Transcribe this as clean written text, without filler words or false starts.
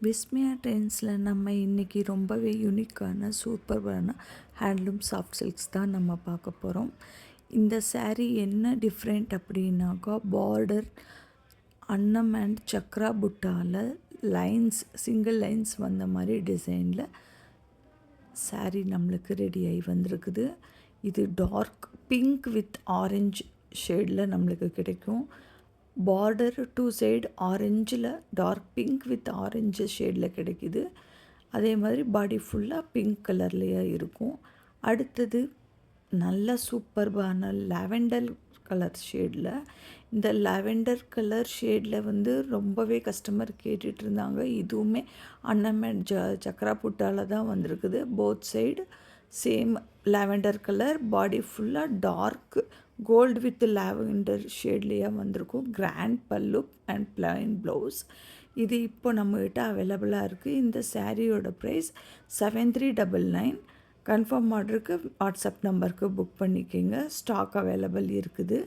விஸ்மயா ட்ரெண்ட்ஸில் நம்ம இன்றைக்கி ரொம்பவே யூனிக்கான சூப்பரான ஹேண்ட்லூம் சாஃப்ட் சில்க்ஸ் தான் நம்ம பார்க்க போகிறோம். இந்த saree என்ன டிஃப்ரெண்ட் அப்படின்னாக்கா பார்டர் அன்னம் அண்ட் சக்ரா புட்டாவில் லைன்ஸ் சிங்கிள் லைன்ஸ் வந்த மாதிரி டிசைனில் saree நம்மளுக்கு ரெடி ஆகி வந்திருக்குது. இது டார்க் பிங்க் வித் ஆரஞ்சு ஷேடில் நம்மளுக்கு கிடைக்கும். பார்டர் டூ சைடு ஆரஞ்சில் டார்க் பிங்க் வித் ஆரஞ்சு ஷேடில் கிடைக்கிது. அதே மாதிரி பாடி ஃபுல்லாக பிங்க் கலர்லேயே இருக்கும். அடுத்தது நல்ல சூப்பர்பான லாவெண்டர் கலர் ஷேடில், இந்த லாவெண்டர் கலர் ஷேடில் ரொம்பவே கஸ்டமர் கேட்டுட்டு இருந்தாங்க. இதுவுமே அன்னமேட் சக்ரா புட்டாவில் தான் வந்திருக்குது. Both side same lavender colour, body ஃபுல்லாக டார்க் கோல்டு வித் லாவெண்டர் ஷேட்லேயே வந்திருக்கும். கிராண்ட் பல்லு அண்ட் பிளைன் ப்ளவுஸ். இது இப்போ நம்மகிட்ட அவைலபிளாக இருக்குது. இந்த சாரியோட ப்ரைஸ் 7399. கன்ஃபார்ம் ஆர்டருக்கு வாட்ஸ்அப் நம்பருக்கு புக் பண்ணிக்கோங்க. ஸ்டாக் அவைலபிள் இருக்குது.